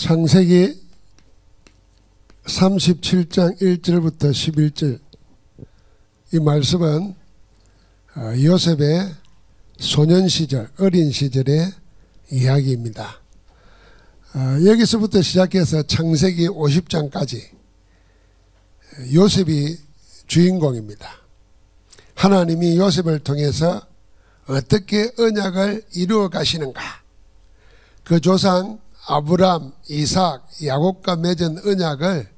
창세기 37장 1절부터 11절 이 말씀은 요셉의 소년 시절, 어린 시절의 이야기입니다. 여기서부터 시작해서 창세기 50장까지 요셉이 주인공입니다. 하나님이 요셉을 통해서 어떻게 언약을 이루어 가시는가, 그 조상 아브람, 이삭, 야곱과 맺은 언약을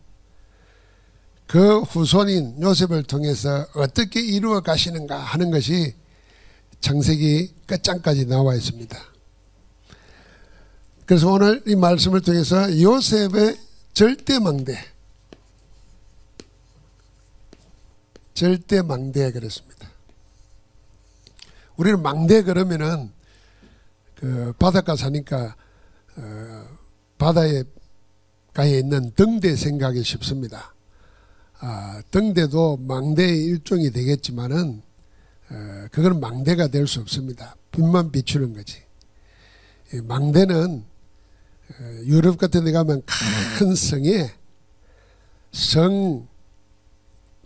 그 후손인 요셉을 통해서 어떻게 이루어 가시는가 하는 것이 창세기 끝장까지 나와 있습니다. 그래서 오늘 이 말씀을 통해서 요셉의 절대 망대 우리는 망대 그러면은 그 바닷가 사니까 바다에 가에 있는 등대 생각이 쉽습니다. 등대도 망대의 일종이 되겠지만은 그건 망대가 될 수 없습니다. 빛만 비추는 거지. 망대는 유럽 같은 데 가면 큰 성에 성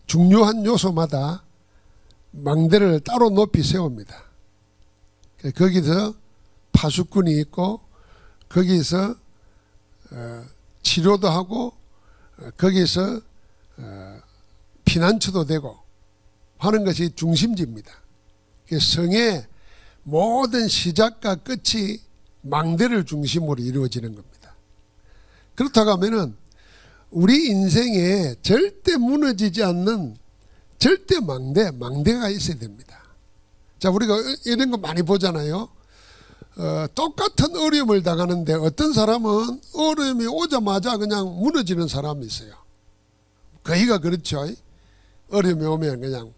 중요한 요소마다 망대를 따로 높이 세웁니다. 거기서 파수꾼이 있고 거기서 치료도 하고 거기서 피난처도 되고 하는 것이 중심지입니다. 성의 모든 시작과 끝이 망대를 중심으로 이루어지는 겁니다. 그렇다고 하면은 우리 인생에 절대 무너지지 않는 절대 망대가 있어야 됩니다. 자, 우리가 이런 거 많이 보잖아요. 똑같은 어려움을 당하는데 어떤 사람은 어려움이 오자마자 그냥 무너지는 사람이 있어요. 거의가 그렇죠. 어려움이 오면 그냥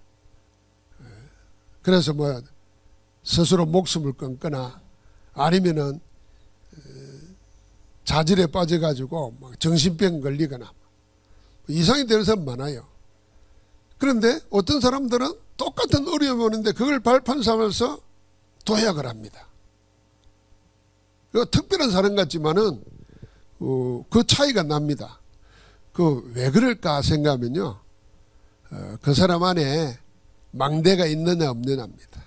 그래서 뭐 스스로 목숨을 끊거나 아니면은 자질에 빠져가지고 막 정신병 걸리거나 이상이 되는 사람 많아요. 그런데 어떤 사람들은 똑같은 어려움이 오는데 그걸 발판 삼아서 도약을 합니다. 특별한 사람 같지만은 그 차이가 납니다. 그 왜 그럴까 생각하면요, 그 사람 안에 망대가 있느냐 없느냐입니다.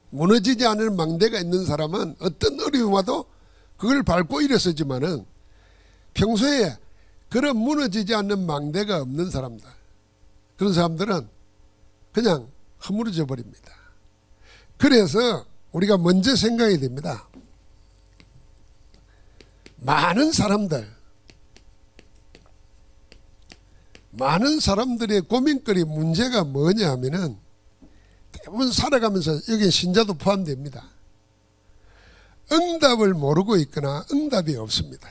무너지지 않는 망대가 있는 사람은 어떤 어려움이 와도 그걸 밟고 일어서지만은 평소에 그런 무너지지 않는 망대가 없는 사람들, 그런 사람들은 그냥 허물어져 버립니다. 그래서 우리가 먼저 생각이 됩니다. 많은 사람들의 고민거리 문제가 뭐냐 하면은 대부분 살아가면서 여기 신자도 포함됩니다. 응답을 모르고 있거나 응답이 없습니다.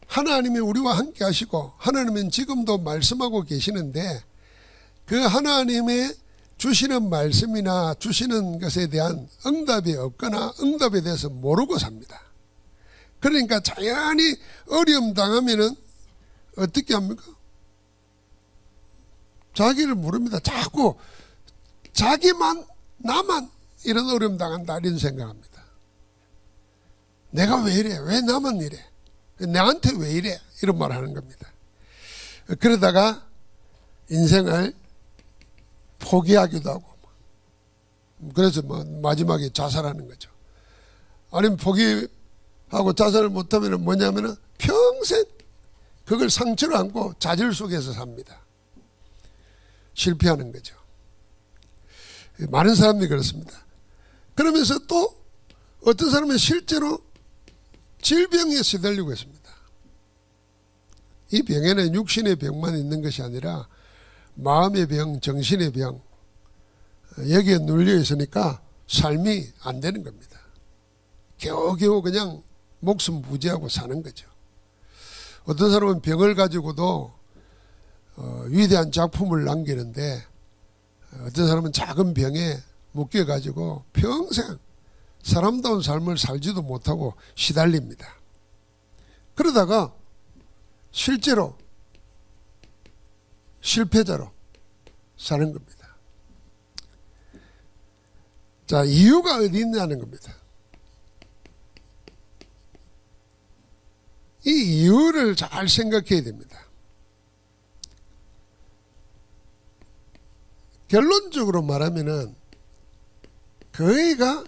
하나님이 우리와 함께 하시고 하나님은 지금도 말씀하고 계시는데 그 하나님의 주시는 말씀이나 주시는 것에 대한 응답이 없거나 응답에 대해서 모르고 삽니다. 그러니까 자연히 어려움 당하면은 어떻게 합니까? 자기를 모릅니다. 자꾸 자기만 나만 이런 어려움 당한다 이런 생각합니다. 내가 왜 이래? 왜 나만 이래? 나한테 왜 이래? 이런 말 하는 겁니다. 그러다가 인생을 포기하기도 하고, 그래서 뭐 마지막에 자살하는 거죠. 아니면 포기하고 자살을 못하면 뭐냐면은 평생 그걸 상처로 안고 좌절 속에서 삽니다. 실패하는 거죠. 많은 사람들이 그렇습니다. 그러면서 또 어떤 사람은 실제로 질병에 시달리고 있습니다. 이 병에는 육신의 병만 있는 것이 아니라 마음의 병, 정신의 병, 여기에 눌려 있으니까 삶이 안 되는 겁니다. 겨우겨우 그냥 목숨 부지하고 사는 거죠. 어떤 사람은 병을 가지고도 위대한 작품을 남기는데 어떤 사람은 작은 병에 묶여가지고 평생 사람다운 삶을 살지도 못하고 시달립니다. 그러다가 실제로 실패자로 사는 겁니다. 자, 이유가 어디 있냐는 겁니다. 이 이유를 잘 생각해야 됩니다. 결론적으로 말하면은 그애가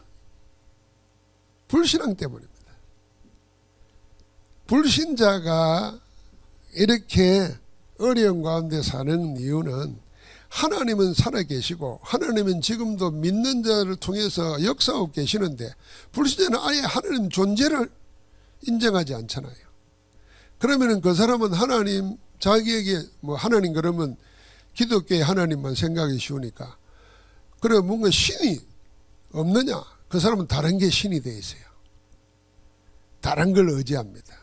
불신앙 때문입니다. 불신자가 이렇게 어려운 가운데 사는 이유는 하나님은 살아계시고 하나님은 지금도 믿는 자를 통해서 역사하고 계시는데 불신자는 아예 하나님 존재를 인정하지 않잖아요. 그러면은 그 사람은 하나님, 자기에게 뭐 하나님 그러면 기독교의 하나님만 생각이 쉬우니까, 그래 뭔가 신이 없느냐? 그 사람은 다른 게 신이 되어 있어요. 다른 걸 의지합니다.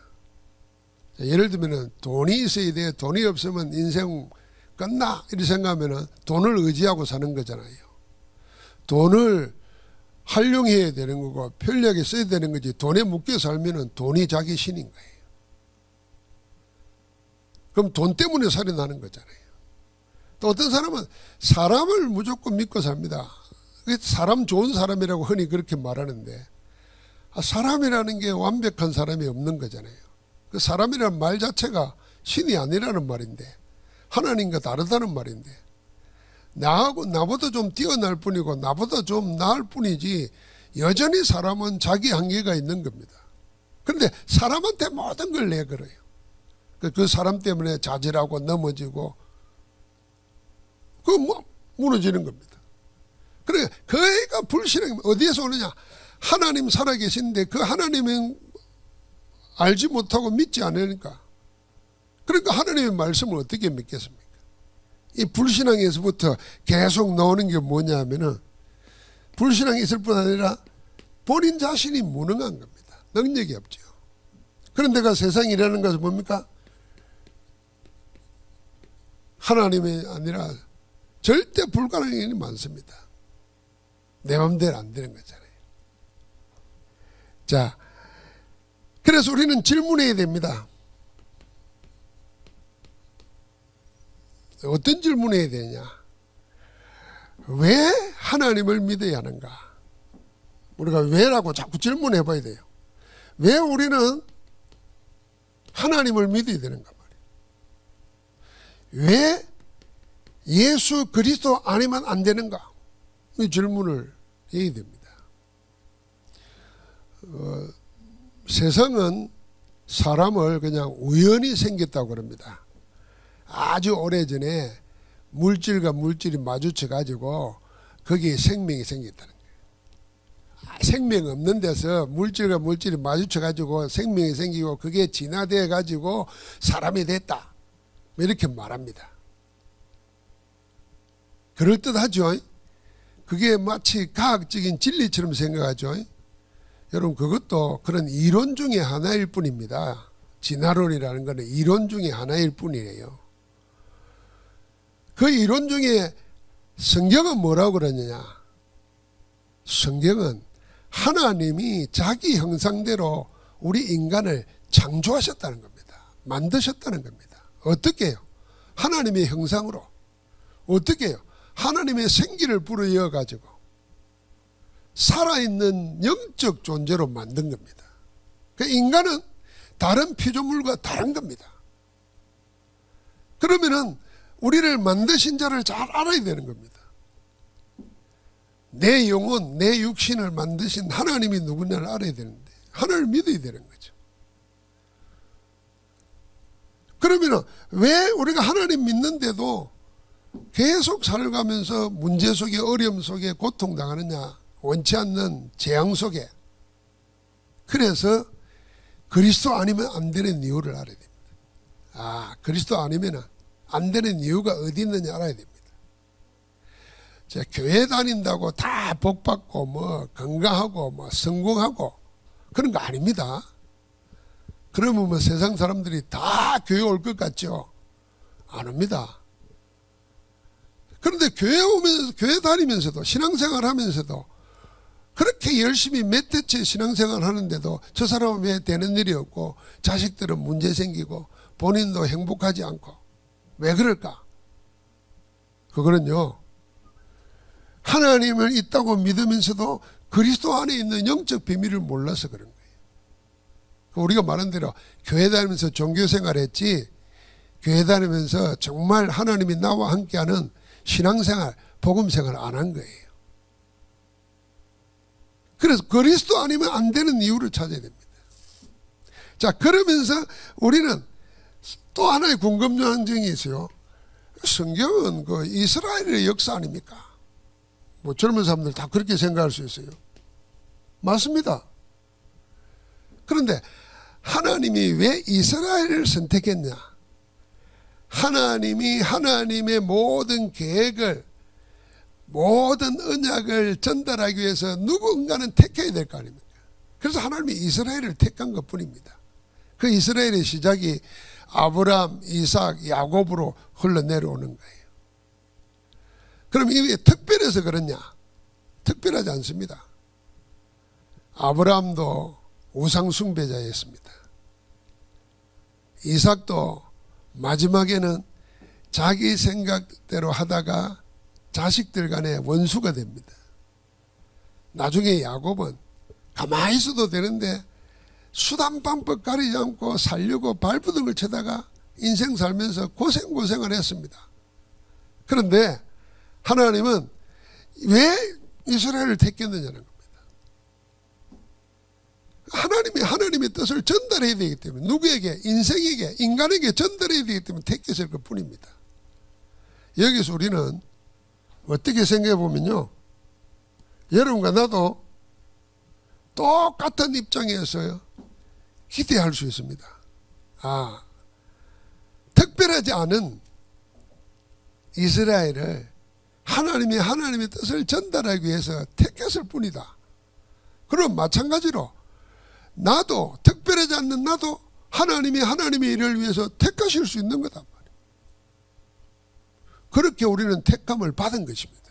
예를 들면 돈이 있어야 돼. 돈이 없으면 인생 끝나 이렇게 생각하면 돈을 의지하고 사는 거잖아요. 돈을 활용해야 되는 거고 편리하게 써야 되는 거지, 돈에 묶여 살면 돈이 자기 신인 거예요. 그럼 돈 때문에 살인하는 거잖아요. 또 어떤 사람은 사람을 무조건 믿고 삽니다. 사람 좋은 사람이라고 흔히 그렇게 말하는데, 사람이라는 게 완벽한 사람이 없는 거잖아요. 그 사람이라는 말 자체가 신이 아니라는 말인데, 하나님과 다르다는 말인데, 나보다 좀 뛰어날 뿐이고 나보다 좀 나을 뿐이지 여전히 사람은 자기 한계가 있는 겁니다. 그런데 사람한테 모든 걸 내걸어요. 그 사람 때문에 좌절하고 넘어지고 무너지는 겁니다. 그래, 그 애가 불신앙이 어디에서 오느냐? 하나님 살아계신데 그 하나님은 알지 못하고 믿지 않으니까. 그러니까 하나님의 말씀을 어떻게 믿겠습니까? 이 불신앙에서부터 계속 나오는 게 뭐냐 하면은, 불신앙이 있을 뿐 아니라 본인 자신이 무능한 겁니다. 능력이 없죠. 그런데가 세상이라는 것은 뭡니까? 하나님이 아니라 절대 불가능한 일이 많습니다. 내 마음대로 안 되는 거잖아요. 자, 그래서 우리는 질문해야 됩니다. 어떤 질문해야 되냐? 왜 하나님을 믿어야 하는가? 우리가 왜라고 자꾸 질문해 봐야 돼요. 왜 우리는 하나님을 믿어야 되는가 말이에요. 왜 예수 그리스도 아니면 안 되는가? 이 질문을 해야 됩니다. 세상은 사람을 그냥 우연히 생겼다고 그럽니다. 아주 오래전에 물질과 물질이 마주쳐 가지고 거기에 생명이 생겼다는 거예요. 생명 없는 데서 물질과 물질이 마주쳐 가지고 생명이 생기고 그게 진화되어 가지고 사람이 됐다, 이렇게 말합니다. 그럴듯하죠? 그게 마치 과학적인 진리처럼 생각하죠? 여러분, 그것도 그런 이론 중에 하나일 뿐입니다. 진화론이라는 것은 이론 중에 하나일 뿐이에요. 그 이론 중에 성경은 뭐라고 그러느냐? 성경은 하나님이 자기 형상대로 우리 인간을 창조하셨다는 겁니다. 만드셨다는 겁니다. 어떻게 해요? 하나님의 형상으로. 어떻게 해요? 하나님의 생기를 불어이어 가지고 살아있는 영적 존재로 만든 겁니다. 그러니까 인간은 다른 피조물과 다른 겁니다. 그러면은 우리를 만드신 자를 잘 알아야 되는 겁니다. 내 영혼, 내 육신을 만드신 하나님이 누구냐를 알아야 되는데, 하나님을 믿어야 되는 거죠. 그러면은 왜 우리가 하나님 믿는데도 계속 살아가면서 문제 속에, 어려움 속에 고통당하느냐? 원치 않는 재앙 속에. 그래서 그리스도 아니면 안 되는 이유를 알아야 됩니다. 그리스도 아니면 안 되는 이유가 어디 있느냐 알아야 됩니다. 교회 다닌다고 다 복받고 뭐 건강하고 뭐 성공하고 그런 거 아닙니다. 그러면 뭐 세상 사람들이 다 교회 올 것 같죠? 안 옵니다. 그런데 교회 다니면서도, 신앙생활 하면서도 그렇게 열심히 몇 대째 신앙생활 하는데도 저 사람은 왜 되는 일이 없고 자식들은 문제 생기고 본인도 행복하지 않고, 왜 그럴까? 그거는요, 하나님을 있다고 믿으면서도 그리스도 안에 있는 영적 비밀을 몰라서 그런 거예요. 우리가 말한 대로 교회 다니면서 종교생활 했지, 교회 다니면서 정말 하나님이 나와 함께하는 신앙생활, 복음생활 안 한 거예요. 그래서 그리스도 아니면 안 되는 이유를 찾아야 됩니다. 자, 그러면서 우리는 또 하나의 궁금한 점이 있어요. 성경은 그 이스라엘의 역사 아닙니까? 뭐 젊은 사람들 다 그렇게 생각할 수 있어요. 맞습니다. 그런데 하나님이 왜 이스라엘을 선택했냐? 하나님이 하나님의 모든 계획을, 모든 언약을 전달하기 위해서 누군가는 택해야 될 거 아닙니까? 그래서 하나님이 이스라엘을 택한 것 뿐입니다. 그 이스라엘의 시작이 아브라함, 이삭, 야곱으로 흘러내려오는 거예요. 그럼 이게 특별해서 그러냐? 특별하지 않습니다. 아브라함도 우상 숭배자였습니다. 이삭도 마지막에는 자기 생각대로 하다가 자식들 간에 원수가 됩니다. 나중에 야곱은 가만히 있어도 되는데 수단방법 가리지 않고 살려고 발부둥을 쳐다가 인생 살면서 고생을 했습니다. 그런데 하나님은 왜 이스라엘을 택했느냐는 겁니다. 하나님이 하나님의 뜻을 전달해야 되기 때문에, 누구에게? 인생에게, 인간에게 전달해야 되기 때문에 택했을 것 뿐입니다. 여기서 우리는 어떻게 생각해 보면요, 여러분과 나도 똑같은 입장에서요 기대할 수 있습니다. 특별하지 않은 이스라엘을 하나님이 하나님의 뜻을 전달하기 위해서 택했을 뿐이다. 그럼 마찬가지로 나도, 특별하지 않는 나도 하나님이 하나님의 일을 위해서 택하실 수 있는 거다 말이에요. 그렇게 우리는 택함을 받은 것입니다.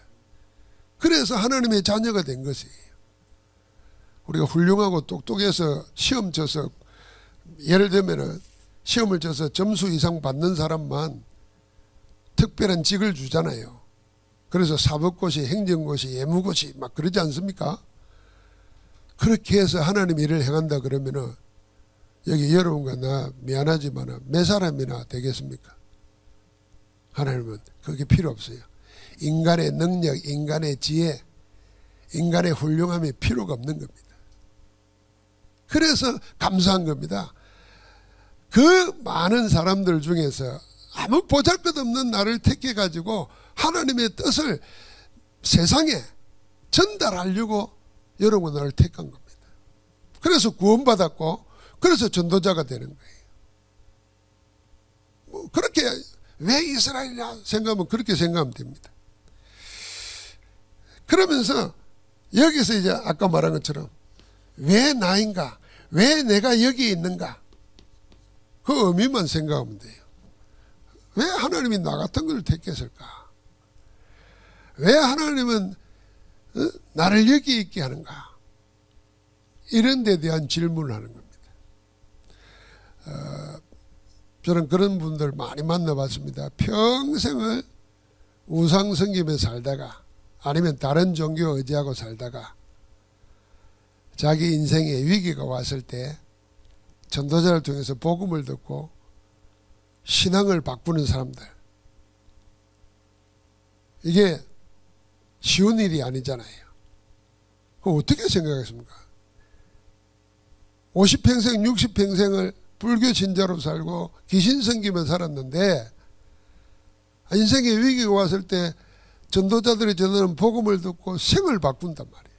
그래서 하나님의 자녀가 된 것이에요. 우리가 훌륭하고 똑똑해서 시험 쳐서, 예를 들면은 시험을 쳐서 점수 이상 받는 사람만 특별한 직을 주잖아요. 그래서 사법고시, 행정고시, 예무고시 막 그러지 않습니까? 그렇게 해서 하나님 일을 행한다 그러면은 여기 여러분과 나 미안하지만 몇 사람이나 되겠습니까? 하나님은 그게 필요 없어요. 인간의 능력, 인간의 지혜, 인간의 훌륭함이 필요가 없는 겁니다. 그래서 감사한 겁니다. 그 많은 사람들 중에서 아무 보잘것없는 나를 택해가지고 하나님의 뜻을 세상에 전달하려고 여러분 나를 택한 겁니다. 그래서 구원받았고, 그래서 전도자가 되는 거예요. 뭐 그렇게 왜 이스라엘이냐 생각하면 그렇게 생각하면 됩니다. 그러면서 여기서 이제 아까 말한 것처럼 왜 나인가? 왜 내가 여기 있는가? 그 의미만 생각하면 돼요. 왜 하나님이 나 같은 걸 택했을까? 왜 하나님은 나를 여기 있게 하는가? 이런 데 대한 질문을 하는 겁니다. 저는 그런 분들 많이 만나봤습니다. 평생을 우상 섬기며 살다가, 아니면 다른 종교 의지하고 살다가 자기 인생에 위기가 왔을 때 전도자를 통해서 복음을 듣고 신앙을 바꾸는 사람들, 이게 쉬운 일이 아니잖아요. 그거 어떻게 생각하십니까? 50평생 60평생을 불교 신자로 살고 귀신 섬기며 살았는데 인생에 위기가 왔을 때 전도자들이 전하는 복음을 듣고 생을 바꾼단 말이에요.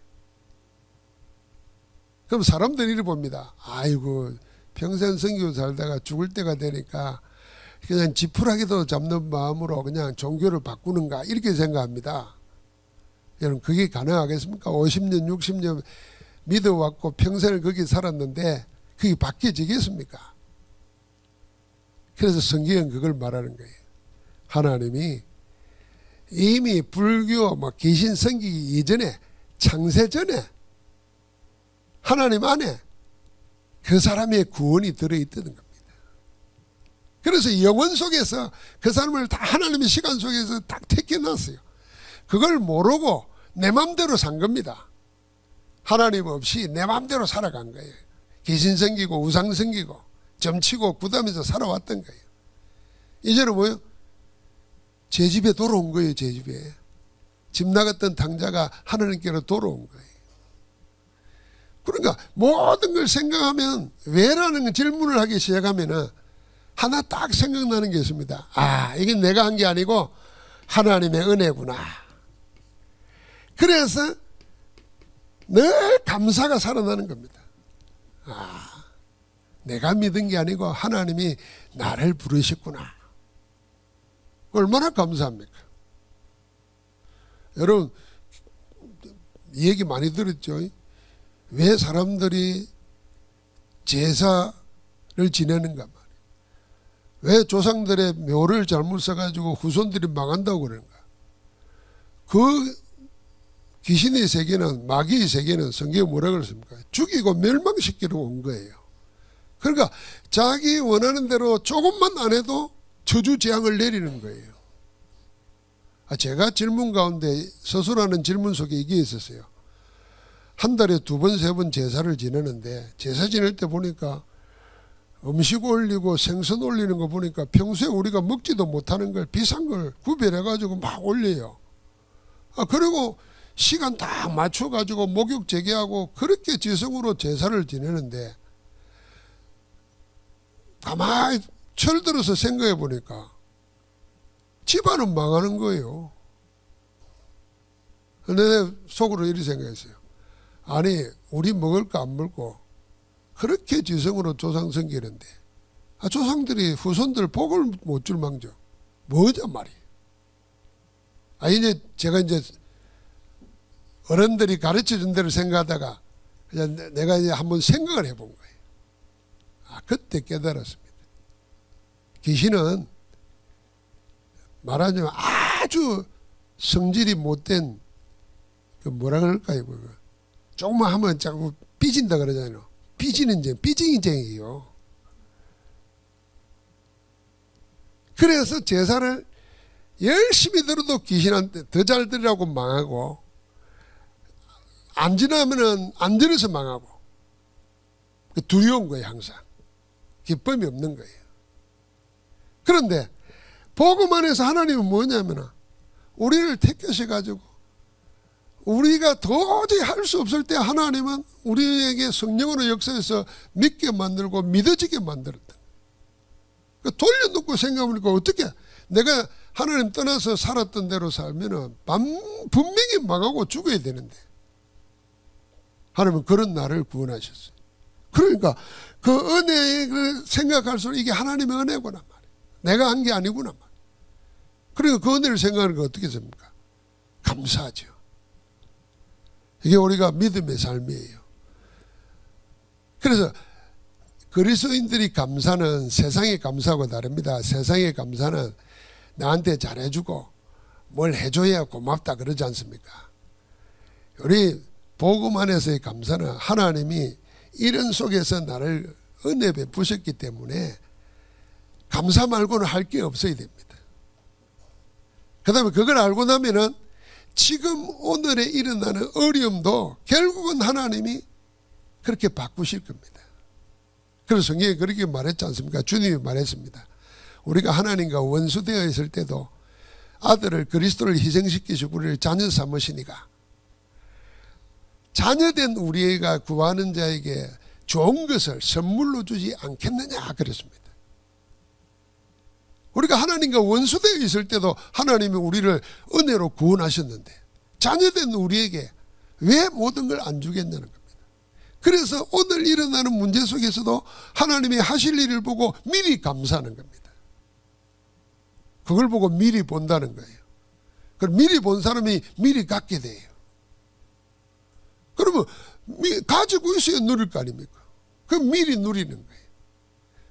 그럼 사람들이 이래 봅니다. 아이고, 평생 섬기고 살다가 죽을 때가 되니까 그냥 지푸라기도 잡는 마음으로 그냥 종교를 바꾸는가, 이렇게 생각합니다. 여러분, 그게 가능하겠습니까? 50년 60년 믿어왔고 평생을 거기 살았는데 그게 바뀌어지겠습니까? 그래서 성경은 그걸 말하는 거예요. 하나님이 이미 불교 귀신 섬기기 이전에, 창세 전에 하나님 안에 그 사람의 구원이 들어있다는 겁니다. 그래서 영혼 속에서 그 사람을 다 하나님의 시간 속에서 딱 택해놨어요. 그걸 모르고 내 맘대로 산 겁니다. 하나님 없이 내 맘대로 살아간 거예요. 귀신 생기고 우상 생기고 점치고 구다면서 살아왔던 거예요. 이제는 뭐예요? 제 집에 돌아온 거예요. 제 집에. 집 나갔던 당자가 하나님께로 돌아온 거예요. 그러니까 모든 걸 생각하면 왜라는 질문을 하기 시작하면은 하나 딱 생각나는 게 있습니다. 아, 이게 내가 한 게 아니고 하나님의 은혜구나. 그래서 늘 감사가 살아나는 겁니다. 아, 내가 믿은 게 아니고 하나님이 나를 부르셨구나. 얼마나 감사합니까? 여러분, 이 얘기 많이 들었죠? 왜 사람들이 제사를 지내는가 말이에요. 왜 조상들의 묘를 잘못 써가지고 후손들이 망한다고 그러는가? 그 귀신의 세계는, 마귀의 세계는 성경에 뭐라 그랬습니까? 죽이고 멸망시키러 온 거예요. 그러니까 자기 원하는 대로 조금만 안 해도 저주 재앙을 내리는 거예요. 제가 질문 가운데 서술하는 질문 속에 이게 있었어요. 한 달에 2번, 3번 제사를 지내는데 제사 지낼 때 보니까 음식 올리고 생선 올리는 거 보니까 평소에 우리가 먹지도 못하는 걸 비싼 걸 구별해가지고 막 올려요. 그리고 시간 딱 맞춰가지고 목욕 재개하고 그렇게 지성으로 제사를 지내는데 가만히 철들어서 생각해 보니까 집안은 망하는 거예요. 근데 속으로 이렇게 생각했어요. 아니, 우리 먹을 거 안 먹고 그렇게 지성으로 조상 섬기는데 조상들이 후손들 복을 못 줄 망정 뭐냐 말이에요. 이제 제가 이제 어른들이 가르쳐 준 대로 생각하다가 그냥 내가 이제 한번 생각을 해본 거예요. 그때 깨달았습니다. 귀신은 말하자면 아주 성질이 못된 그 뭐라 그럴까요? 조금만 하면 자꾸 삐진다 그러잖아요. 삐지는 쟁, 삐징이쟁이에요. 그래서 제사를 열심히 들어도 귀신한테 더 잘 들으라고 망하고 안 지나면은 안 들어서 망하고 두려운 거예요. 항상 기쁨이 없는 거예요. 그런데 복음 안에서 하나님은 뭐냐면 우리를 택하셔가지고 우리가 도저히 할 수 없을 때 하나님은 우리에게 성령으로 역사해서 믿게 만들고 믿어지게 만들었다. 돌려놓고 생각해보니까 어떻게 내가 하나님 떠나서 살았던 대로 살면은 분명히 망하고 죽어야 되는데 하나님은 그런 나를 구원하셨어요. 그러니까 그 은혜를 생각할수록 이게 하나님의 은혜구나 말이에요. 내가 한 게 아니구나 말이에요. 그러니까 그 은혜를 생각하는 거 어떻게 됩니까? 감사하죠. 이게 우리가 믿음의 삶이에요. 그래서 그리스도인들이 감사는 세상의 감사하고 다릅니다. 세상의 감사는 나한테 잘해주고 뭘 해줘야 고맙다 그러지 않습니까? 우리 복음 안에서의 감사는 하나님이 이런 속에서 나를 은혜 베푸셨기 때문에 감사 말고는 할 게 없어야 됩니다. 그 다음에 그걸 알고 나면은 지금 오늘에 일어나는 어려움도 결국은 하나님이 그렇게 바꾸실 겁니다. 그래서 성경에 그렇게 말했지 않습니까? 주님이 말했습니다. 우리가 하나님과 원수되어 있을 때도 아들을 그리스도를 희생시키시고 우리를 자녀 삼으시니까 자녀된 우리가 구하는 자에게 좋은 것을 선물로 주지 않겠느냐 그랬습니다. 우리가 하나님과 원수되어 있을 때도 하나님이 우리를 은혜로 구원하셨는데 자녀된 우리에게 왜 모든 걸 안 주겠냐는 겁니다. 그래서 오늘 일어나는 문제 속에서도 하나님이 하실 일을 보고 미리 감사하는 겁니다. 그걸 보고 미리 본다는 거예요. 그럼 미리 본 사람이 미리 갖게 돼요. 그러면 가지고 있어야 누릴 거 아닙니까? 그럼 미리 누리는 거예요.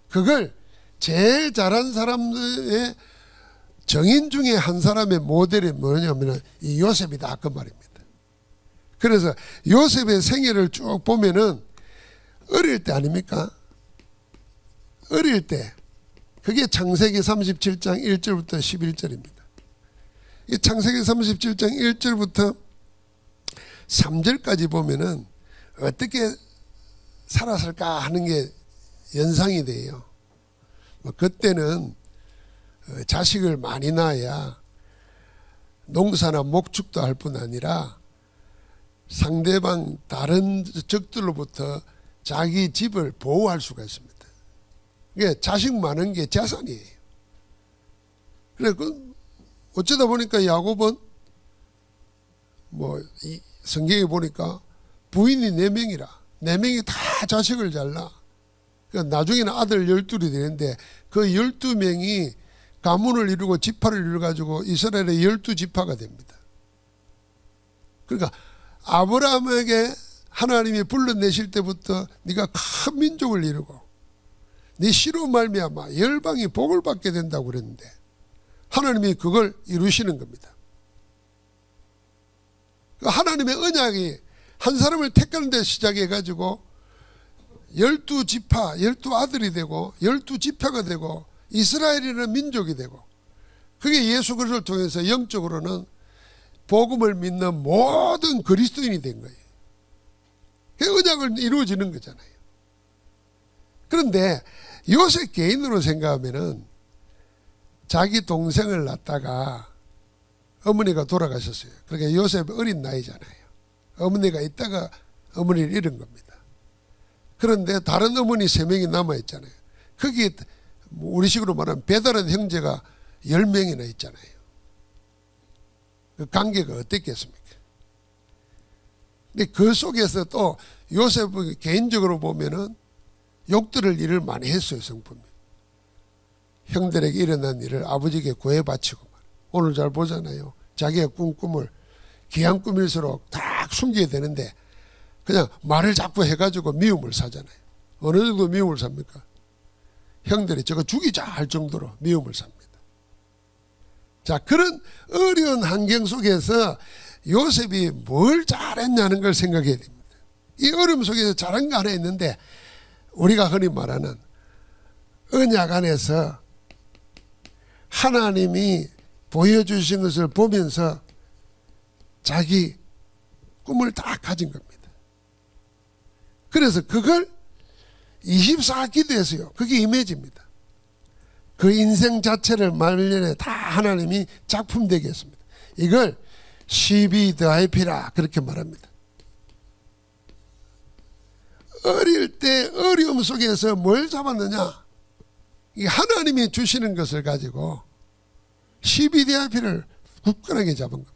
그걸 제일 잘한 사람의 정인 중에 한 사람의 모델이 뭐냐면 이 요셉이다 그 말입니다. 그래서 요셉의 생애를 쭉 보면은 어릴 때 아닙니까? 어릴 때 그게 창세기 37장 1절부터 11절입니다. 이 창세기 37장 1절부터 3절까지 보면은 어떻게 살았을까 하는 게 연상이 돼요. 그때는 자식을 많이 낳아야 농사나 목축도 할 뿐 아니라 상대방 다른 적들로부터 자기 집을 보호할 수가 있습니다. 이게 자식 많은 게 재산이에요. 그래 어쩌다 보니까 야곱은 이 성경에 보니까 부인이 4명이라 4명이 다 자식을 잘 낳아. 그러니까 나중에는 아들 12이 되는데 그 12명이 가문을 이루고 지파를 이루어가지고 이스라엘의 12지파가 됩니다. 그러니까 아브라함에게 하나님이 불러내실 때부터 네가 큰 민족을 이루고 네 씨로 말미암아 열방이 복을 받게 된다고 그랬는데 하나님이 그걸 이루시는 겁니다. 하나님의 언약이 한 사람을 택하는 데 시작해가지고 12지파, 12아들이 되고 12지파가 되고 이스라엘이라는 민족이 되고 그게 예수 그리스도를 통해서 영적으로는 복음을 믿는 모든 그리스도인이 된 거예요. 그 언약을 이루어지는 거잖아요. 그런데 요셉 개인으로 생각하면은 자기 동생을 낳다가 어머니가 돌아가셨어요. 그러니까 요셉 어린 나이잖아요. 어머니가 있다가 어머니를 잃은 겁니다. 그런데 다른 어머니 3명이 남아있잖아요. 거기에 우리 식으로 말하면 배다른 형제가 10명이나 있잖아요. 그 관계가 어땠겠습니까? 근데 그 속에서 또 요셉이 개인적으로 보면은 욕들을 일을 많이 했어요. 성품이. 형들에게 일어난 일을 아버지에게 구해바치고 오늘 잘 보잖아요. 자기의 꿈을 귀한 꿈일수록 딱 숨기게 되는데 그냥 말을 자꾸 해가지고 미움을 사잖아요. 어느 정도 미움을 삽니까? 형들이 저거 죽이자 할 정도로 미움을 삽니다. 자, 그런 어려운 환경 속에서 요셉이 뭘 잘했냐는 걸 생각해야 됩니다. 이 어려움 속에서 잘한 거 하나 있는데 우리가 흔히 말하는 언약 안에서 하나님이 보여주신 것을 보면서 자기 꿈을 다 가진 겁니다. 그래서 그걸 24기도에서요. 그게 이미지입니다. 그 인생 자체를 말년에 다 하나님이 작품되게 했습니다. 이걸 12더IP라 그렇게 말합니다. 어릴 때 어려움 속에서 뭘 잡았느냐? 이 하나님이 주시는 것을 가지고 12더IP를 굳건하게 잡은 겁니다.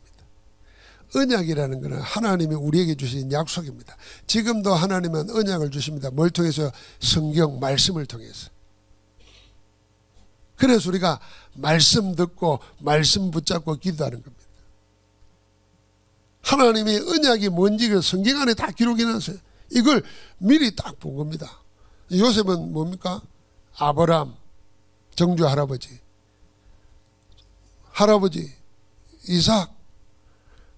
언약이라는 것은 하나님이 우리에게 주신 약속입니다. 지금도 하나님은 언약을 주십니다. 뭘 통해서? 성경 말씀을 통해서. 그래서 우리가 말씀 듣고 말씀 붙잡고 기도하는 겁니다. 하나님의 언약이 뭔지 그 성경 안에 다 기록해 놨어요. 이걸 미리 딱 본 겁니다. 요셉은 뭡니까? 아브라함, 정주 할아버지 이삭,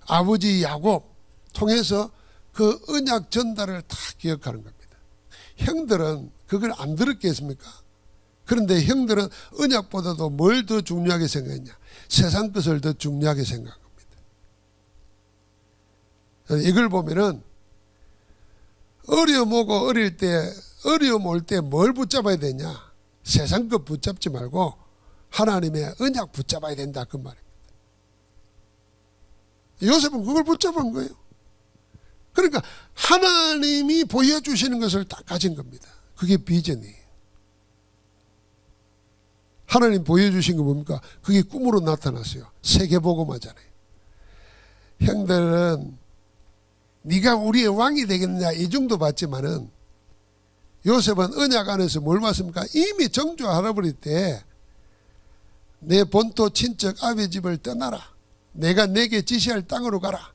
아버지 야곱 통해서 그 언약 전달을 다 기억하는 겁니다. 형들은 그걸 안 들었겠습니까? 그런데 형들은 언약보다도 뭘 더 중요하게 생각했냐? 세상 것을 더 중요하게 생각한 겁니다. 이걸 보면은 어려움 오고 어려움 올 때 뭘 붙잡아야 되냐? 세상 것 붙잡지 말고 하나님의 언약 붙잡아야 된다 그 말입니다. 요셉은 그걸 붙잡은 거예요. 그러니까 하나님이 보여주시는 것을 다 가진 겁니다. 그게 비전이에요. 하나님 보여주신 거 뭡니까? 그게 꿈으로 나타났어요. 세계복음하잖아요. 형들은 네가 우리의 왕이 되겠느냐 이 정도 봤지만은 요셉은 언약 안에서 뭘 봤습니까? 이미 정조 할아버지 때 내 본토 친척 아비 집을 떠나라. 내가 내게 지시할 땅으로 가라.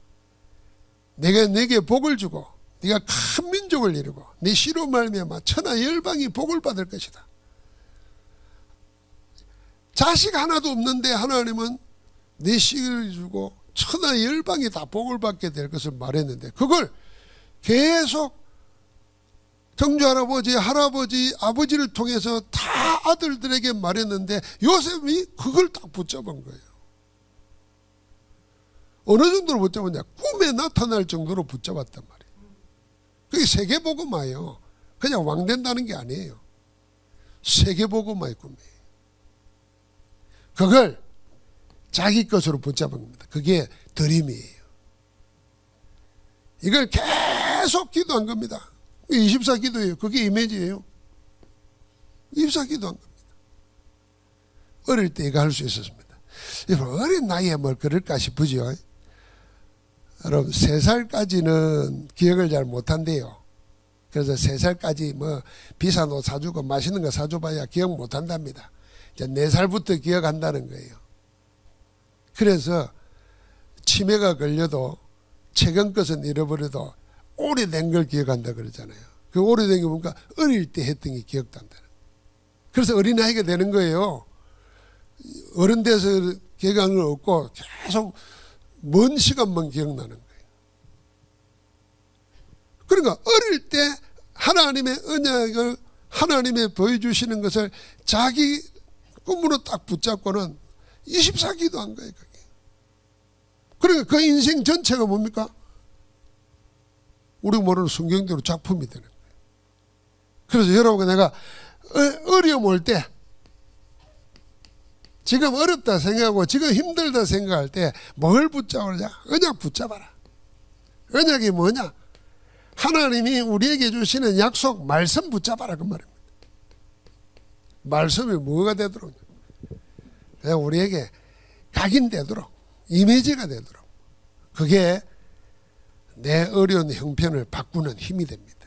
내가 내게 복을 주고 네가 큰 민족을 이루고 네 씨로 말미암아 천하 열방이 복을 받을 것이다. 자식 하나도 없는데 하나님은 네 씨를 주고 천하 열방이 다 복을 받게 될 것을 말했는데 그걸 계속 정주 할아버지, 아버지를 통해서 다 아들들에게 말했는데 요셉이 그걸 딱 붙잡은 거예요. 어느 정도로 붙잡았냐? 꿈에 나타날 정도로 붙잡았단 말이에요. 그게 세계복음화예요. 그냥 왕 된다는 게 아니에요. 세계복음화의 꿈이에요. 그걸 자기 것으로 붙잡은 겁니다. 그게 드림이에요. 이걸 계속 기도한 겁니다. 24기도예요. 그게 이미지예요. 24기도한 겁니다. 어릴 때 이거 할 수 있었습니다. 여러분, 어린 나이에 뭘 그럴까 싶으죠. 여러분, 3살까지는 기억을 잘 못한대요. 그래서 3살까지 뭐 비싼 옷 사주고 맛있는 거 사줘봐야 기억 못한답니다. 이제 4살부터 기억한다는 거예요. 그래서 치매가 걸려도 최근 것은 잃어버려도 오래된 걸 기억한다 그러잖아요. 그 오래된 게 뭔가 어릴 때 했던 게 기억도 안 나는. 그래서 어린아이가 되는 거예요. 어른 돼서 기억하는 건 없고 계속 먼 시간만 기억나는 거예요. 그러니까 어릴 때 하나님의 언약을 하나님의 보여주시는 것을 자기 꿈으로 딱 붙잡고는 24기도 한 거예요. 그게. 그러니까 그 인생 전체가 뭡니까? 우리가 모르는 성경대로 작품이 되는 거예요. 그래서 여러분, 내가 어려움 올 때, 지금 어렵다 생각하고 지금 힘들다 생각할 때 뭘 붙잡으냐? 언약 붙잡아라. 언약이 뭐냐? 하나님이 우리에게 주시는 약속, 말씀 붙잡아라, 그 말입니다. 말씀이 뭐가 되도록, 그냥 우리에게 각인되도록, 이미지가 되도록, 그게 내 어려운 형편을 바꾸는 힘이 됩니다.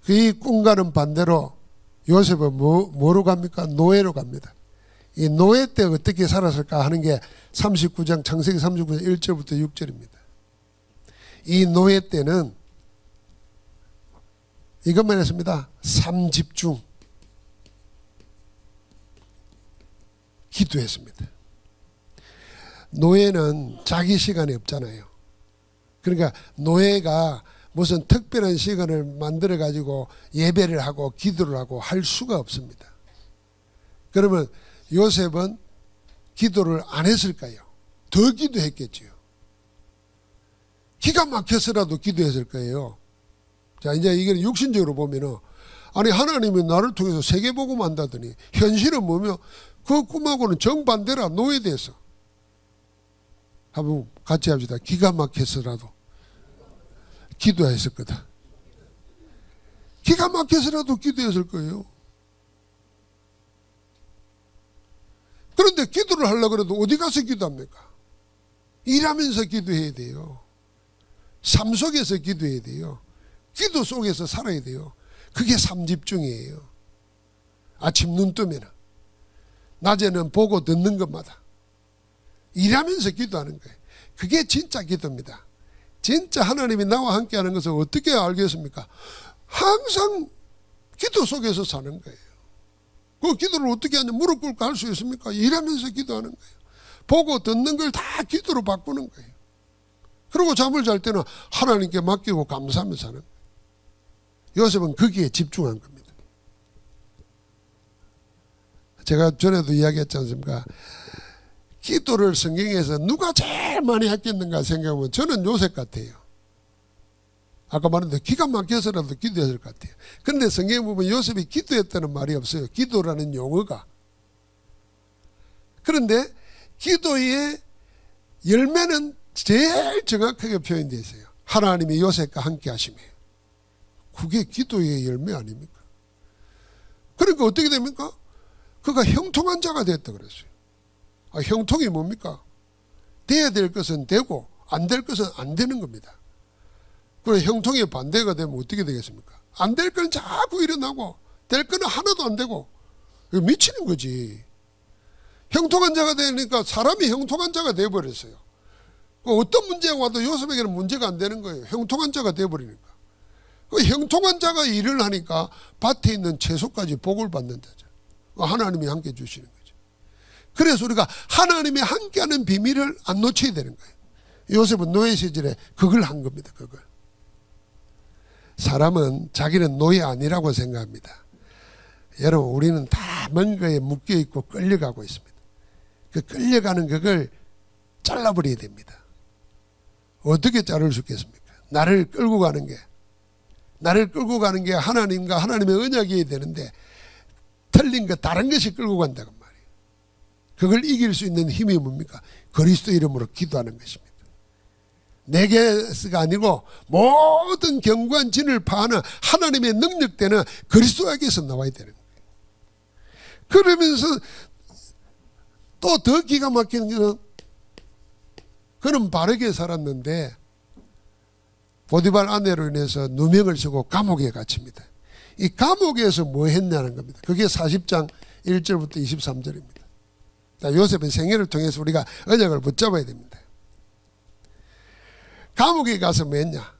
그 꿈과는 반대로 요셉은 뭐로 갑니까? 노예로 갑니다. 이 노예 때 어떻게 살았을까 하는 게 39장, 창세기 39장 1절부터 6절입니다. 이 노예 때는 이것만 했습니다. 3집중 기도했습니다. 노예는 자기 시간이 없잖아요. 그러니까 노예가 무슨 특별한 시간을 만들어 가지고 예배를 하고 기도를 하고 할 수가 없습니다. 그러면 요셉은 기도를 안 했을까요? 더 기도했겠지요. 기가 막혀서라도 기도했을 거예요. 자, 이제 이게 육신적으로 보면은, 아니, 하나님이 나를 통해서 세계복음 한다더니 현실은 뭐며 그 꿈하고는 정반대라. 노예돼서. 한번 같이 합시다. 기가 막혀서라도 기도했을 거다. 기가 막혀서라도 기도했을 거예요. 그런데 기도를 하려고 해도 어디 가서 기도합니까? 일하면서 기도해야 돼요. 삶 속에서 기도해야 돼요. 기도 속에서 살아야 돼요. 그게 삼집중이에요. 아침 눈 뜨면, 낮에는 보고 듣는 것마다 일하면서 기도하는 거예요. 그게 진짜 기도입니다. 진짜 하나님이 나와 함께 하는 것을 어떻게 알겠습니까? 항상 기도 속에서 사는 거예요. 그 기도를 어떻게 하냐? 무릎 꿇고 할 수 있습니까? 일하면서 기도하는 거예요. 보고 듣는 걸 다 기도로 바꾸는 거예요. 그리고 잠을 잘 때는 하나님께 맡기고 감사하며 사는 거예요. 요셉은 거기에 집중한 겁니다. 제가 전에도 이야기했지 않습니까? 기도를 성경에서 누가 제일 많이 했겠는가 생각하면 저는 요셉 같아요. 아까 말했는데 기가 막혀서라도 기도했을 것 같아요. 그런데 성경에 보면 요셉이 기도했다는 말이 없어요. 기도라는 용어가. 그런데 기도의 열매는 제일 정확하게 표현되어 있어요. 하나님이 요셉과 함께 하시며. 그게 기도의 열매 아닙니까? 그러니까 어떻게 됩니까? 그가 형통한 자가 됐다 그랬어요. 아, 형통이 뭡니까? 돼야 될 것은 되고 안 될 것은 안 되는 겁니다. 그럼 형통의 반대가 되면 어떻게 되겠습니까? 안 될 건 자꾸 일어나고 될 거는 하나도 안 되고 미치는 거지. 형통한 자가 되니까 사람이 형통한 자가 되어버렸어요. 어떤 문제가 와도 요셉에게는 문제가 안 되는 거예요. 형통한 자가 되어버리니까. 그 형통한 자가 일을 하니까 밭에 있는 채소까지 복을 받는다죠. 하나님이 함께 주시는 거죠. 그래서 우리가 하나님이 함께하는 비밀을 안 놓쳐야 되는 거예요. 요셉은 노예 시절에 그걸 한 겁니다. 그걸. 사람은 자기는 노예 아니라고 생각합니다. 여러분, 우리는 다 뭔가에 묶여있고 끌려가고 있습니다. 그 끌려가는 그걸 잘라버려야 됩니다. 어떻게 자를 수 있겠습니까? 나를 끌고 가는 게 하나님과 하나님의 언약이어야 되는데 틀린 것 다른 것이 끌고 간다고 말이에요. 그걸 이길 수 있는 힘이 뭡니까? 그리스도 이름으로 기도하는 것입니다. 내게서가 아니고 모든 견고한 진을 파하는 하나님의 능력되는 그리스도에게서 나와야 되는 거예요. 그러면서 또 더 기가 막히는 것은 그는 바르게 살았는데 보디발 아내로 인해서 누명을 쓰고 감옥에 갇힙니다. 이 감옥에서 뭐 했냐는 겁니다. 그게 40장 1절부터 23절입니다. 요셉의 생애를 통해서 우리가 언약을 붙잡아야 됩니다. 감옥에 가서 뭐 했냐?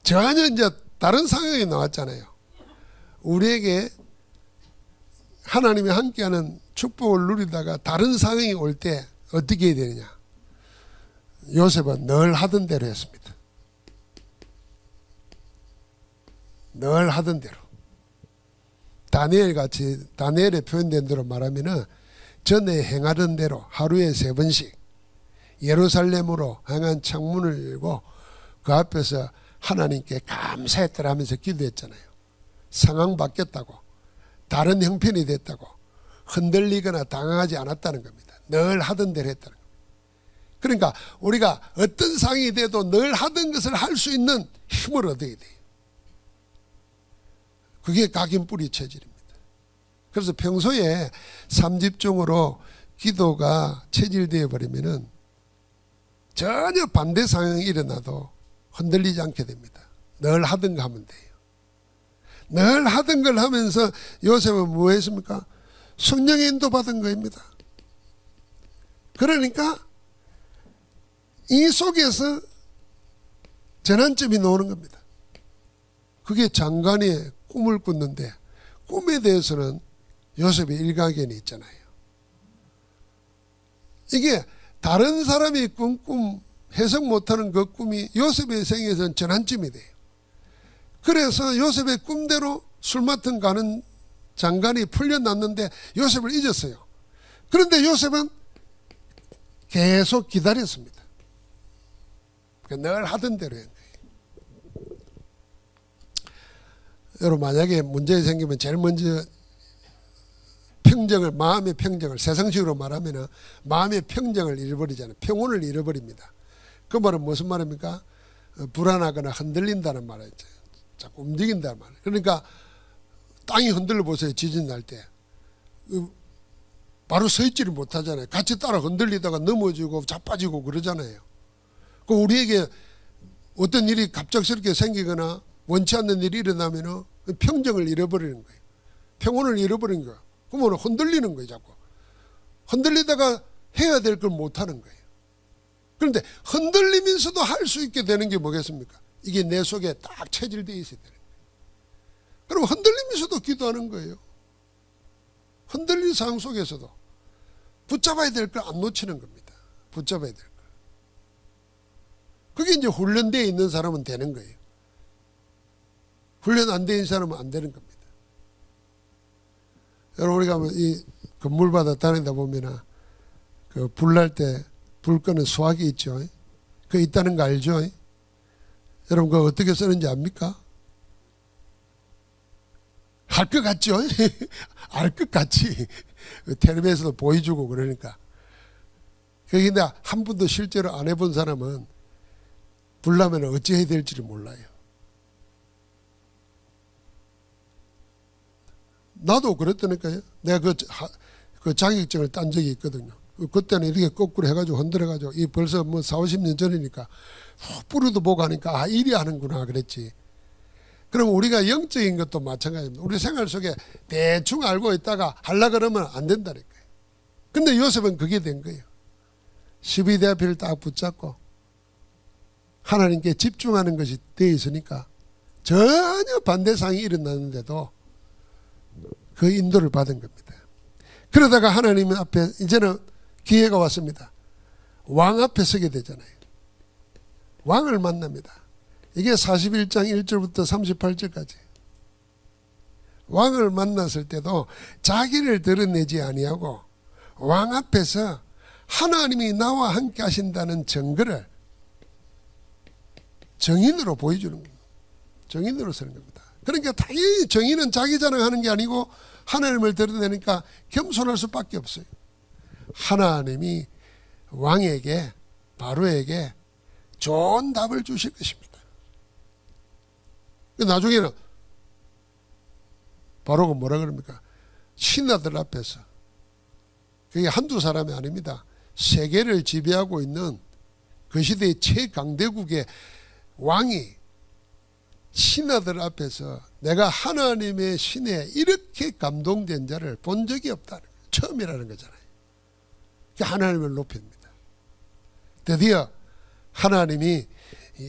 전혀 이제 다른 상황이 나왔잖아요. 우리에게 하나님이 함께하는 축복을 누리다가 다른 상황이 올 때 어떻게 해야 되느냐? 요셉은 늘 하던 대로 했습니다. 늘 하던 대로. 다니엘에 표현된 대로 말하면은 전에 행하던 대로 하루에 3번씩 예루살렘으로 향한 창문을 열고 그 앞에서 하나님께 감사했더라 하면서 기도했잖아요. 상황 바뀌었다고, 다른 형편이 됐다고, 흔들리거나 당황하지 않았다는 겁니다. 늘 하던 대로 했다는 겁니다. 그러니까 우리가 어떤 상황이 돼도 늘 하던 것을 할 수 있는 힘을 얻어야 돼요. 그게 각인 뿌리 체질입니다. 그래서 평소에 삼집중으로 기도가 체질되어 버리면은 전혀 반대 상황이 일어나도 흔들리지 않게 됩니다. 늘 하던 거 하면 돼요. 늘 하던 걸 하면서 요셉은 뭐 했습니까? 성령의 인도 받은 거입니다. 그러니까 이 속에서 전환점이 나오는 겁니다. 그게 장관이 꿈을 꿨는데 꿈에 대해서는 요셉의 일가견이 있잖아요. 이게 다른 사람이 꾼 꿈 해석 못하는 그 꿈이 요셉의 생에서는 전환점이 돼요. 그래서 요셉의 꿈대로 술 맡은 가는 장관이 풀려났는데 요셉을 잊었어요. 그런데 요셉은 계속 기다렸습니다. 늘 하던 대로 했는 거예요. 여러분 만약에 문제 생기면 제일 먼저 평정을, 마음의 평정을, 세상식으로 말하면 마음의 평정을 잃어버리잖아요. 평온을 잃어버립니다. 그 말은 무슨 말입니까? 불안하거나 흔들린다는 말이죠. 자꾸 움직인다는 말. 그러니까 땅이 흔들려 보세요. 지진 날 때. 바로 서 있지를 못하잖아요. 같이 따라 흔들리다가 넘어지고 자빠지고 그러잖아요. 그 우리에게 어떤 일이 갑작스럽게 생기거나 원치 않는 일이 일어나면 평정을 잃어버리는 거예요. 평온을 잃어버리는 거예요. 그러면 흔들리는 거예요. 자꾸. 흔들리다가 해야 될 걸 못하는 거예요. 그런데 흔들리면서도 할 수 있게 되는 게 뭐겠습니까? 이게 내 속에 딱 체질되어 있어야 되는 거예요. 그럼 흔들리면서도 기도하는 거예요. 흔들리는 상황 속에서도 붙잡아야 될 걸 안 놓치는 겁니다. 붙잡아야 될 걸. 그게 이제 훈련되어 있는 사람은 되는 거예요. 훈련 안 되어 있는 사람은 안 되는 겁니다. 여러분 우리가 이 건물마다 다니다 보면은 그 불 날 때 불 끄는 수화기 있죠. 그거 있다는 거 알죠? 여러분 그거 어떻게 쓰는지 압니까? 할 것 같죠? 알 것 같지. 텔레비에서도 보여주고 그러니까. 그런데 한 번도 실제로 안 해본 사람은 불 나면 어찌 해야 될지를 몰라요. 나도 그랬다니까요. 내가 그 자격증을 딴 적이 있거든요. 그때는 이렇게 거꾸로 해가지고 흔들어가지고 이 벌써 뭐 40, 50년 전이니까 뿌리도 보고 하니까 아 이리 하는구나 그랬지. 그럼 우리가 영적인 것도 마찬가지입니다. 우리 생활 속에 대충 알고 있다가 하려 그러면 안 된다니까요. 근데 요셉은 그게 된 거예요. 12대 앞을 딱 붙잡고 하나님께 집중하는 것이 되어 있으니까 전혀 반대 상황이 일어났는데도 그 인도를 받은 겁니다. 그러다가 하나님 앞에 이제는 기회가 왔습니다. 왕 앞에 서게 되잖아요. 왕을 만납니다. 이게 41장 1절부터 38절까지. 왕을 만났을 때도 자기를 드러내지 아니하고 왕 앞에서 하나님이 나와 함께 하신다는 증거를 정인으로 보여주는 겁니다. 정인으로 서는 겁니다. 그러니까 당연히 정인은 자기 자랑하는 게 아니고 하나님을 드러내니까 겸손할 수밖에 없어요. 하나님이 왕에게 바로에게 좋은 답을 주실 것입니다. 나중에는 바로가 뭐라 그럽니까? 신하들 앞에서, 그게 한두 사람이 아닙니다. 세계를 지배하고 있는 그 시대의 최강대국의 왕이 신하들 앞에서 내가 하나님의 신에 이렇게 감동된 자를 본 적이 없다는 거예요. 처음이라는 거잖아요. 하나님을 높입니다. 드디어 하나님이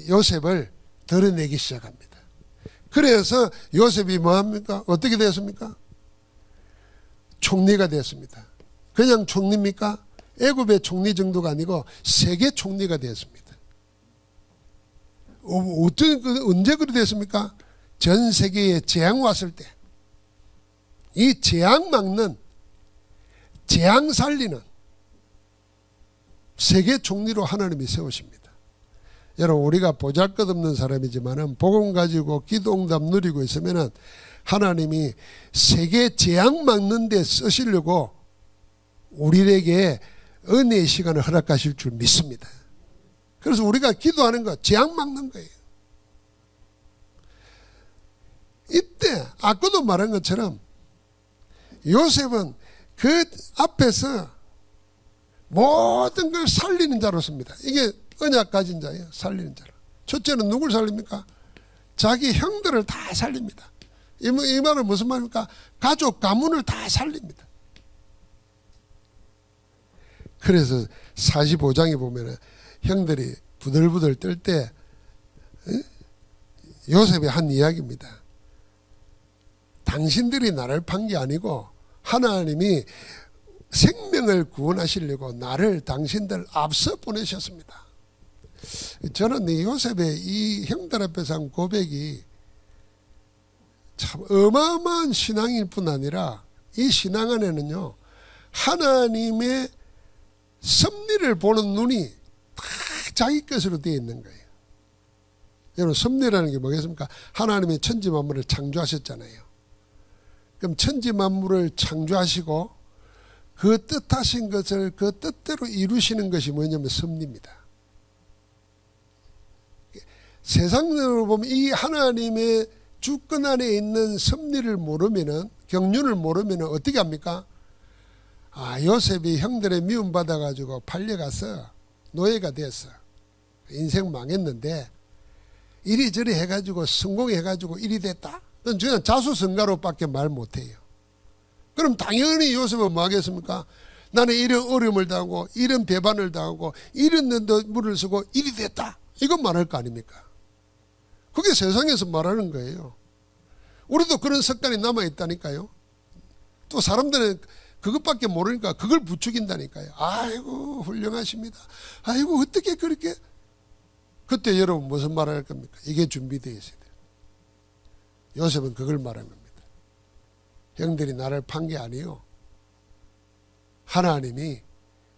요셉을 드러내기 시작합니다. 그래서 요셉이 뭐합니까? 어떻게 됐습니까? 총리가 됐습니다. 그냥 총리입니까? 애굽의 총리 정도가 아니고 세계 총리가 됐습니다. 언제 그리 됐습니까? 전 세계에 재앙 왔을 때 이 재앙 막는, 재앙 살리는 세계 총리로 하나님이 세우십니다. 여러분, 우리가 보잘것없는 사람이지만은 복음 가지고 기도응답 누리고 있으면은 하나님이 세계 재앙 막는 데 쓰시려고 우리에게 은혜의 시간을 허락하실 줄 믿습니다. 그래서 우리가 기도하는 거 재앙 막는 거예요. 이때 아까도 말한 것처럼 요셉은 그 앞에서 모든 걸 살리는 자로서입니다. 이게 언약 가진 자예요. 살리는 자로. 첫째는 누굴 살립니까? 자기 형들을 다 살립니다. 이 말은 무슨 말입니까? 가족 가문을 다 살립니다. 그래서 45장에 보면은 형들이 부들부들 떨 때 요셉이 한 이야기입니다. 당신들이 나를 판 게 아니고 하나님이 생명을 구원하시려고 나를 당신들 앞서 보내셨습니다. 저는 이 요셉의 이 형들 앞에서 한 고백이 참 어마어마한 신앙일 뿐 아니라 이 신앙 안에는요, 하나님의 섭리를 보는 눈이 다 자기 것으로 되어 있는 거예요. 여러분, 섭리라는 게 뭐겠습니까? 하나님이 천지 만물을 창조하셨잖아요. 그럼 천지 만물을 창조하시고 그 뜻하신 것을 그 뜻대로 이루시는 것이 뭐냐면 섭리입니다. 세상으로 보면 이 하나님의 주권 안에 있는 섭리를 모르면은, 경륜을 모르면은 어떻게 합니까? 요셉이 형들의 미움 받아가지고 팔려가서 노예가 됐어. 인생 망했는데 이리저리 해가지고 성공해가지고 일이 됐다. 저는 자수성가로밖에 말 못해요. 그럼 당연히 요셉은 뭐 하겠습니까? 나는 이런 어려움을 당하고 이런 배반을 당하고 이런 물을 쓰고 일이 됐다. 이건 말할 거 아닙니까? 그게 세상에서 말하는 거예요. 우리도 그런 습관이 남아있다니까요. 또 사람들은 그것밖에 모르니까 그걸 부추긴다니까요. 아이고 훌륭하십니다. 아이고 어떻게 그렇게. 그때 여러분 무슨 말할 겁니까? 이게 준비되어 있어야 돼요. 요셉은 그걸 말한 겁니다. 형들이 나를 판 게 아니요, 하나님이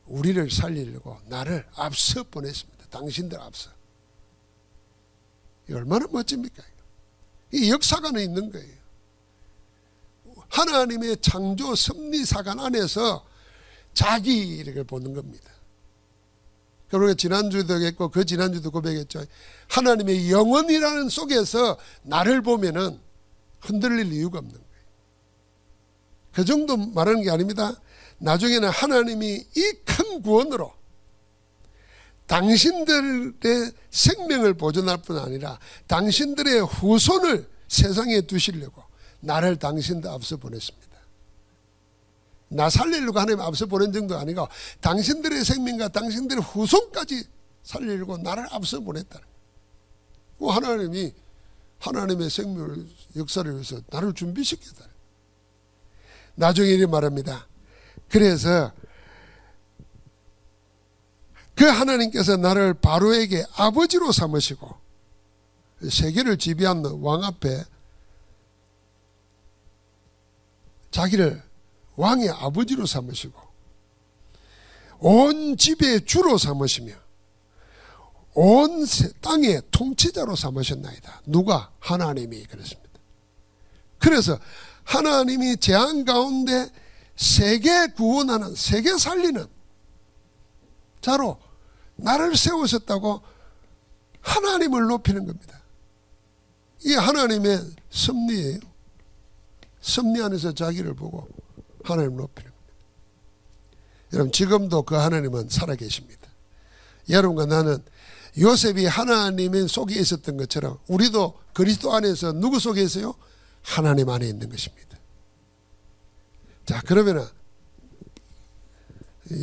우리를 살리려고 나를 앞서 보냈습니다. 당신들 앞서. 이 얼마나 멋집니까? 이 역사관에 있는 거예요. 하나님의 창조 섭리사관 안에서 자기를 보는 겁니다. 그리고 지난주도 했고 그 지난주도 고백했죠. 하나님의 영원이라는 속에서 나를 보면은 흔들릴 이유가 없는 거예요. 그 정도 말하는 게 아닙니다. 나중에는 하나님이 이 큰 구원으로 당신들의 생명을 보존할 뿐 아니라 당신들의 후손을 세상에 두시려고 나를 당신들 앞서 보냈습니다. 나 살리려고 하나님 앞서 보낸 정도 아니고 당신들의 생명과 당신들의 후손까지 살리려고 나를 앞서 보냈다는 거예요. 하나님이 하나님의 생명 역사를 위해서 나를 준비시켰다. 나중에 이렇게 말합니다. 그래서 그 하나님께서 나를 바로에게 아버지로 삼으시고 세계를 지배하는 왕 앞에 자기를 왕의 아버지로 삼으시고 온 집의 주로 삼으시며 온 땅의 통치자로 삼으셨나이다. 누가? 하나님이 그랬습니다. 그래서 하나님이 재앙 가운데 세계 구원하는, 세계 살리는 자로 나를 세우셨다고 하나님을 높이는 겁니다. 이게 하나님의 섭리예요. 섭리 안에서 자기를 보고 하나님을 높이는 겁니다. 여러분, 지금도 그 하나님은 살아계십니다. 여러분과 나는 요셉이 하나님의 속에 있었던 것처럼 우리도 그리스도 안에서 누구 속에 있어요? 하나님 안에 있는 것입니다. 자, 그러면은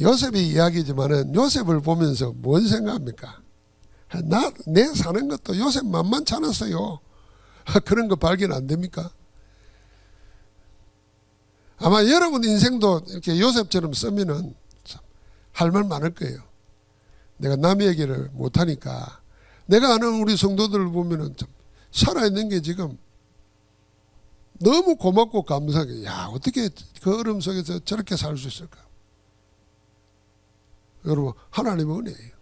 요셉이 이야기지만은 요셉을 보면서 뭔 생각합니까? 내 사는 것도 요셉 만만치 않았어요. 그런 거 발견 안 됩니까? 아마 여러분 인생도 이렇게 요셉처럼 쓰면은 할 말 많을 거예요. 내가 남의 얘기를 못하니까 내가 아는 우리 성도들을 보면은 참 살아있는 게 지금 너무 고맙고 감사하게, 야, 어떻게 그 어려움 속에서 저렇게 살 수 있을까? 여러분, 하나님의 은혜예요.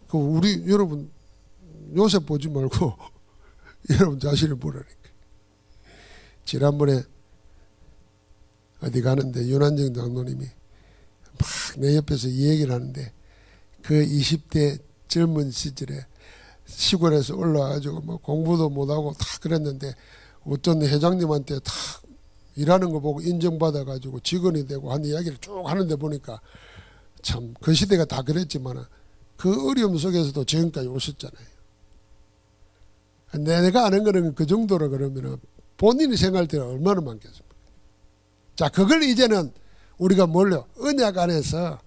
그 우리 여러분 요셉 보지 말고 여러분 자신을 보라니까. 지난번에 어디 가는데 윤한정 장로님이 막 내 옆에서 이 얘기를 하는데, 그 20대 젊은 시절에 시골에서 올라와가지고 뭐 공부도 못하고 다 그랬는데 어떤 회장님한테 다 일하는 거 보고 인정받아가지고 직원이 되고 하는 이야기를 쭉 하는데 보니까 참 그 시대가 다 그랬지만 그 어려움 속에서도 지금까지 오셨잖아요. 내가 아는 거는 그 정도로 그러면 본인이 생각할 때는 얼마나 많겠습니까? 자, 그걸 이제는 우리가 뭘요? 언약 안에서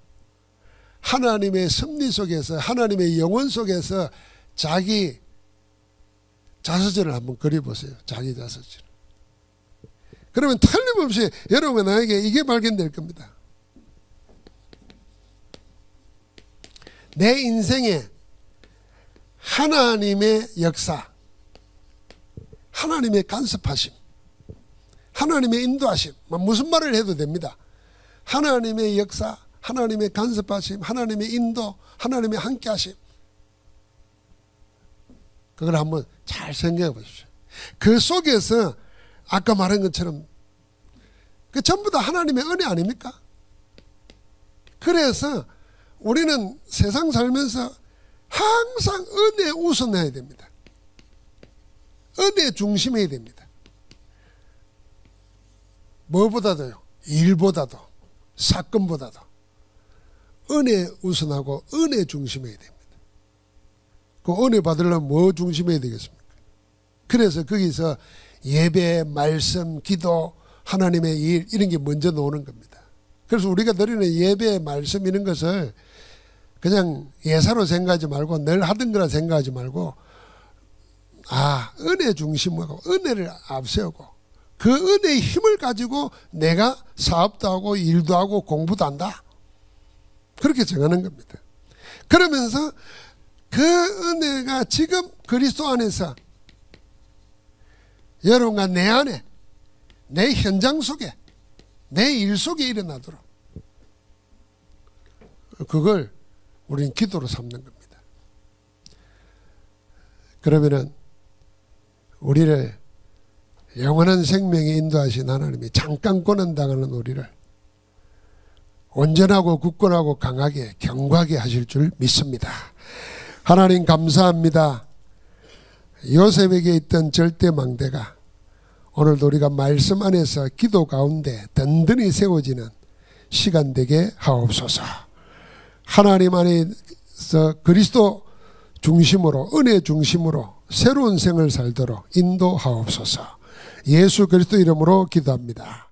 하나님의 섭리 속에서, 하나님의 영혼 속에서 자기 자서전을 한번 그려보세요. 자기 자서전. 그러면 틀림없이 여러분 나에게 이게 발견될 겁니다. 내 인생에 하나님의 역사, 하나님의 간섭하심, 하나님의 인도하심, 무슨 말을 해도 됩니다. 하나님의 역사, 하나님의 간섭하심, 하나님의 인도, 하나님의 함께하심, 그걸 한번 잘 생각해 보십시오. 그 속에서 아까 말한 것처럼 그 전부 다 하나님의 은혜 아닙니까? 그래서 우리는 세상 살면서 항상 은혜에 우선해야 됩니다. 은혜 중심해야 됩니다. 뭐보다도요, 일보다도, 사건보다도 은혜 우선하고 은혜 중심해야 됩니다. 그 은혜 받으려면 뭐 중심해야 되겠습니까? 그래서 거기서 예배, 말씀, 기도, 하나님의 일, 이런 게 먼저 나오는 겁니다. 그래서 우리가 드리는 예배, 말씀 이런 것을 그냥 예사로 생각하지 말고 늘 하던 거라 생각하지 말고, 은혜 중심하고 은혜를 앞세우고 그 은혜의 힘을 가지고 내가 사업도 하고 일도 하고 공부도 한다, 그렇게 정하는 겁니다. 그러면서 그 은혜가 지금 그리스도 안에서 여러분과 내 안에, 내 현장 속에, 내 일 속에 일어나도록, 그걸 우리는 기도로 삼는 겁니다. 그러면은 우리를 영원한 생명에 인도하신 하나님이 잠깐 고난당하는 우리를 온전하고 굳건하고 강하게 견고하게 하실 줄 믿습니다. 하나님 감사합니다. 요셉에게 있던 절대 망대가 오늘도 우리가 말씀 안에서 기도 가운데 든든히 세워지는 시간 되게 하옵소서. 하나님 안에서 그리스도 중심으로, 은혜 중심으로 새로운 생을 살도록 인도하옵소서. 예수 그리스도 이름으로 기도합니다.